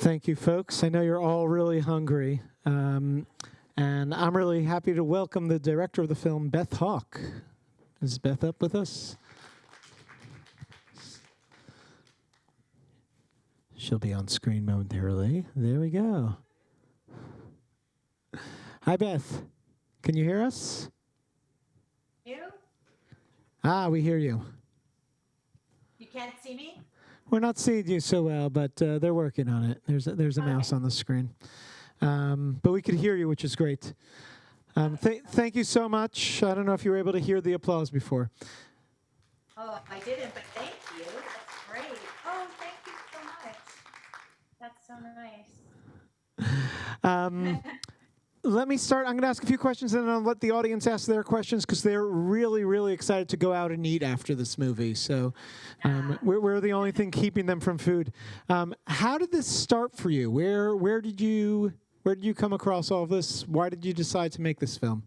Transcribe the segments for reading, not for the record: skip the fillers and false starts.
Thank you, folks. I know you're all really hungry. And I'm really happy to welcome the director of the film, Beth Hawk. Is Beth up with us? She'll be on screen momentarily. There we go. Hi, Beth. Can you hear us? You? We hear you. You can't see me? We're not seeing you so well, but they're working on it. There's a mouse on the screen. But we could hear you, which is great. Thank you so much. I don't know if you were able to hear the applause before. Oh, I didn't, but thank you. That's great. Oh, thank you so much. That's so nice. Let me start. I'm going to ask a few questions, and then I'll let the audience ask their questions because they're really, really excited to go out and eat after this movie. So we're the only thing keeping them from food. How did this start for you? Where did you come across all this? Why did you decide to make this film?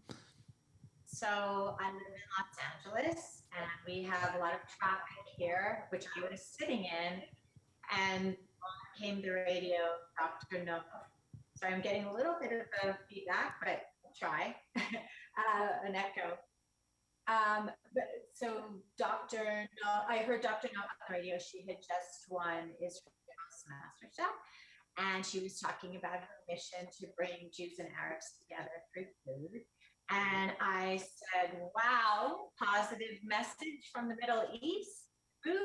So I live in Los Angeles, and we have a lot of traffic here, which I was sitting in, and came the radio, Dr. No. So I'm getting a little bit of feedback, but I'll try, an echo. So Dr. No, I heard Dr. No on the radio. She had just won Israel's MasterChef, and she was talking about her mission to bring Jews and Arabs together through food. And I said, wow, positive message from the Middle East, food.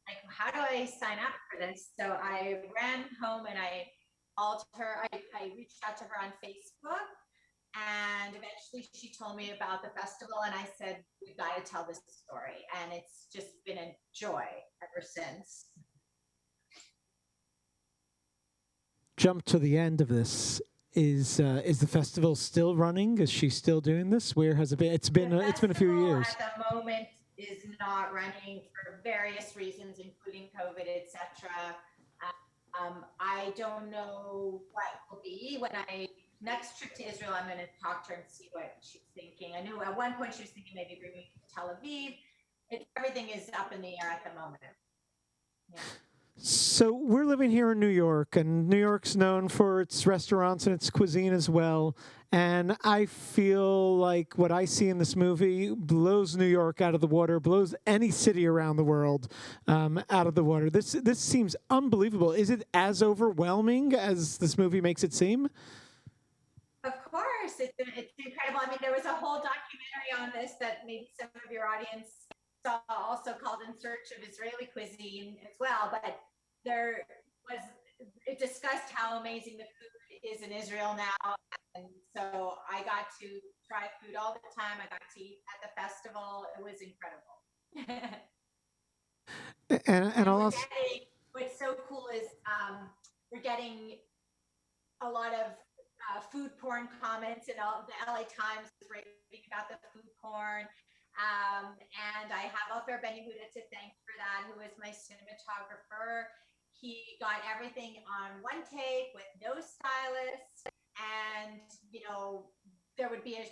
Like, how do I sign up for this? So I ran home and I called her. I reached out to her on Facebook, and eventually she told me about the festival, and I said, we've got to tell this story. And it's just been a joy ever since. Jump to the end of this. Is the festival still running? Is she still doing this? Where has it been? It's been a few years. At the moment is not running for various reasons, including COVID, etc. I don't know what will be when I next trip to Israel. I'm going to talk to her and see what she's thinking. I knew at one point she was thinking maybe bringing me to Tel Aviv. Everything is up in the air at the moment. Yeah. So we're living here in New York, and New York's known for its restaurants and its cuisine as well. And I feel like what I see in this movie blows New York out of the water, blows any city around the world out of the water. This seems unbelievable. Is it as overwhelming as this movie makes it seem? Of course, it's incredible. I mean, there was a whole documentary on this that maybe some of your audience saw, also called In Search of Israeli Cuisine as well. But it discussed how amazing the food is in Israel now. And so I got to try food all the time. I got to eat at the festival. It was incredible. What's so cool is we're getting a lot of food porn comments, and all the LA Times is raving about the food porn. And I have Ofer Ben Yehuda to thank for that, who is my cinematographer. He got everything on one take with no stylist, and there would be a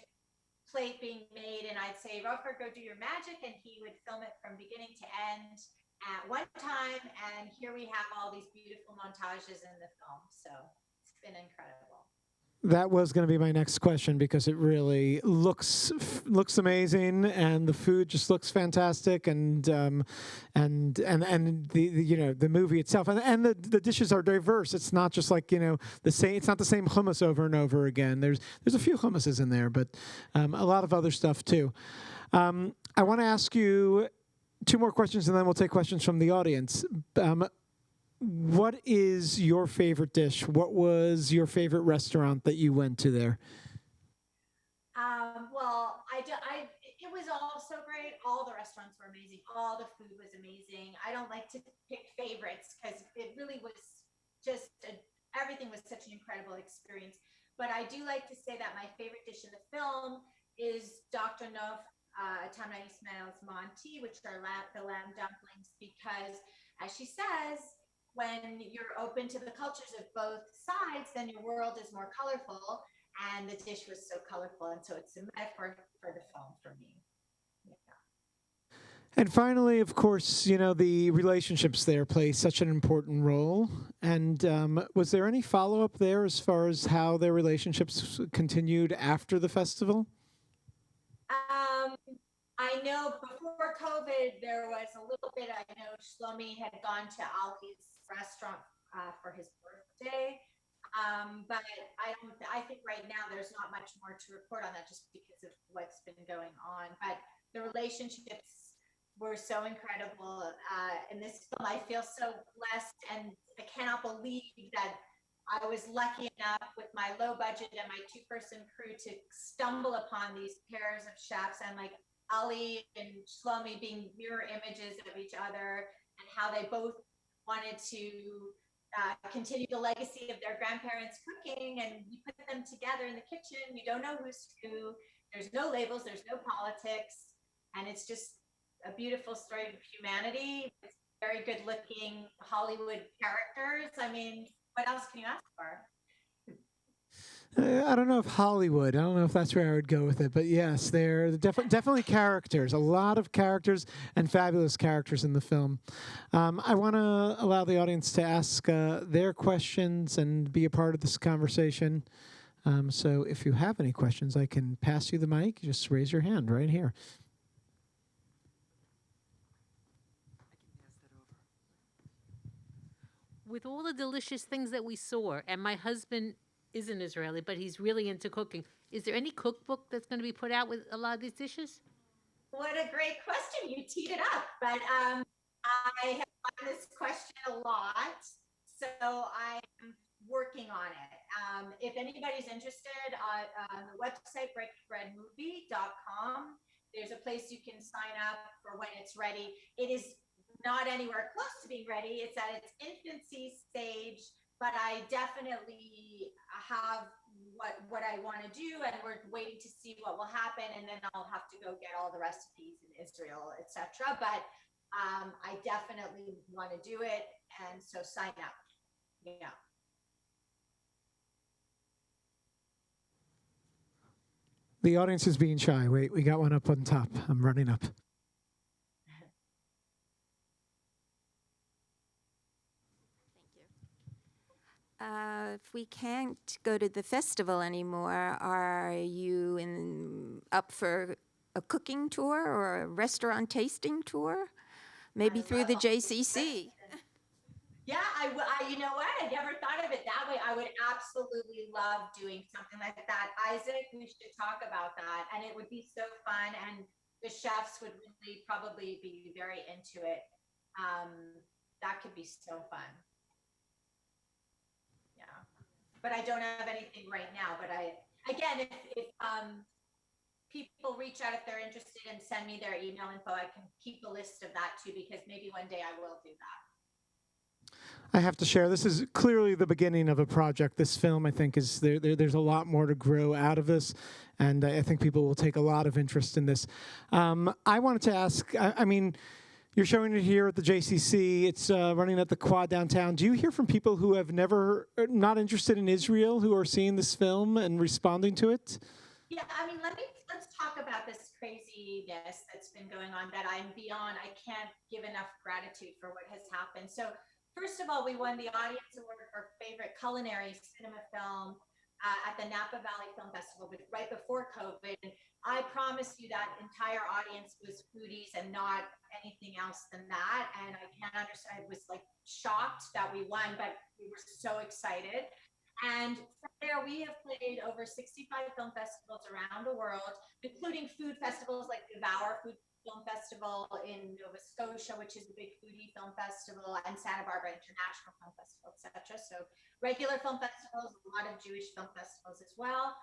plate being made, and I'd say, Ofer, go do your magic, and he would film it from beginning to end at one time. And here we have all these beautiful montages in the film. So it's been incredible. That was going to be my next question, because it really looks amazing, and the food just looks fantastic, and the movie itself, and the dishes are diverse. It's not just like the same. It's not the same hummus over and over again. There's a few hummuses in there, but a lot of other stuff too. I want to ask you two more questions, and then we'll take questions from the audience. What is your favorite dish? What was your favorite restaurant that you went to there? Well, it was all so great. All the restaurants were amazing. All the food was amazing. I don't like to pick favorites because it really was just everything was such an incredible experience. But I do like to say that my favorite dish in the film is Dr. Nof Tamna Ismail's Monty, which are the lamb dumplings, because as she says, when you're open to the cultures of both sides, then your world is more colorful, and the dish was so colorful, and so it's a metaphor for the film for me. Yeah. And finally, of course, the relationships there play such an important role. And was there any follow up there as far as how their relationships continued after the festival? Um, I know before COVID, there was a little bit. I know Shlomi had gone to Ali's restaurant for his birthday. But I don't. I think right now there's not much more to report on that, just because of what's been going on. But the relationships were so incredible in this film. I feel so blessed, and I cannot believe that I was lucky enough with my low budget and my two-person crew to stumble upon these pairs of chefs, and like Ali and Shlomi being mirror images of each other, and how they both wanted to continue the legacy of their grandparents cooking, and you put them together in the kitchen. You don't know who's who. There's no labels. There's no politics, and it's just a beautiful story of humanity. It's very good-looking Hollywood characters. I mean, what else can you ask for? I don't know if Hollywood. I don't know if that's where I would go with it, but yes, they're definitely characters. A lot of characters and fabulous characters in the film. I want to allow the audience to ask their questions and be a part of this conversation. So if you have any questions, I can pass you the mic. Just raise your hand right here. With all the delicious things that we saw, and my husband isn't Israeli, but he's really into cooking. Is there any cookbook that's going to be put out with a lot of these dishes? What a great question. You teed it up. But I have gotten this question a lot, so I am working on it. If anybody's interested, on the website, breakingbreadmovie.com, there's a place you can sign up for when it's ready. It is not anywhere close to being ready. It's at its infancy stage, but I definitely have what I want to do, and we're waiting to see what will happen, and then I'll have to go get all the recipes in Israel, etc. But I definitely want to do it, and so sign up. Yeah. The audience is being shy. Wait, we got one up on top. I'm running up. If we can't go to the festival anymore, are you up for a cooking tour or a restaurant tasting tour? Maybe through the JCC. Yeah, you know what? I never thought of it that way. I would absolutely love doing something like that. Isaac, we should talk about that. And it would be so fun. And the chefs would really probably be very into it. That could be so fun. Yeah. But I don't have anything right now. But again, if people reach out if they're interested and send me their email info, I can keep a list of that too, because maybe one day I will do that. I have to share, this is clearly the beginning of a project. This film, I think, is there's a lot more to grow out of this, and I think people will take a lot of interest in this. I wanted to ask, I mean, you're showing it here at the JCC. It's running at the Quad downtown. Do you hear from people who have not interested in Israel, who are seeing this film and responding to it? Yeah, I mean, let's talk about this craziness that's been going on that I'm beyond. I can't give enough gratitude for what has happened. So first of all, we won the Audience Award for favorite culinary cinema film at the Napa Valley Film Festival right before COVID. And I promise you that entire audience was foodies and not anything else than that. And I can't understand. I was like shocked that we won, but we were so excited. And from there, we have played over 65 film festivals around the world, including food festivals like Devour Food Film Festival in Nova Scotia, which is a big foodie film festival, and Santa Barbara International Film Festival, etc. So regular film festivals, a lot of Jewish film festivals as well.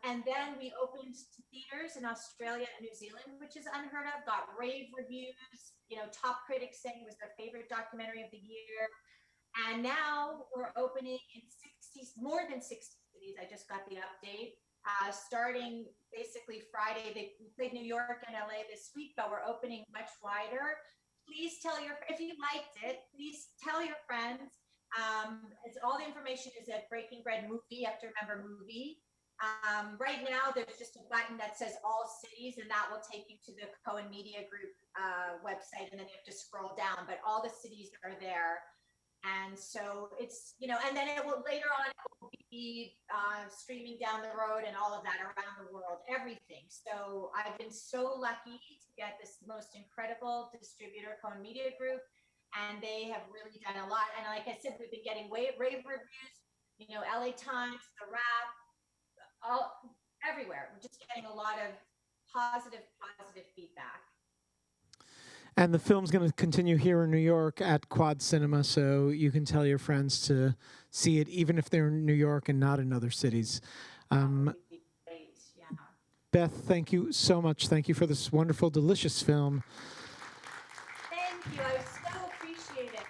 And then we opened to theaters in Australia and New Zealand, which is unheard of, got rave reviews, top critics saying it was their favorite documentary of the year. And now we're opening in more than 60 cities. I just got the update. Starting basically Friday, they played New York and LA this week, but we're opening much wider. Please if you liked it, please tell your friends. All the information is at Breaking Bread Movie. You have to remember movie. Right now, there's just a button that says all cities, and that will take you to the Cohen Media Group website, and then you have to scroll down, but all the cities are there. And so it's, and then it will later on, it will be streaming down the road and all of that around the world, everything. So I've been so lucky to get this most incredible distributor, Cohen Media Group, and they have really done a lot. And like I said, we've been getting rave reviews, LA Times, The Wrap, all everywhere. We're just getting a lot of positive feedback. And the film's going to continue here in New York at Quad Cinema, so you can tell your friends to see it, even if they're in New York and not in other cities. That would be great. Yeah. Beth, thank you so much. Thank you for this wonderful, delicious film. Thank you. I so appreciate it.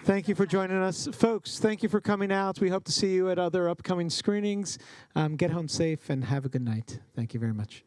Thank you so for much. joining us. Folks, thank you for coming out. We hope to see you at other upcoming screenings. Get home safe and have a good night. Thank you very much.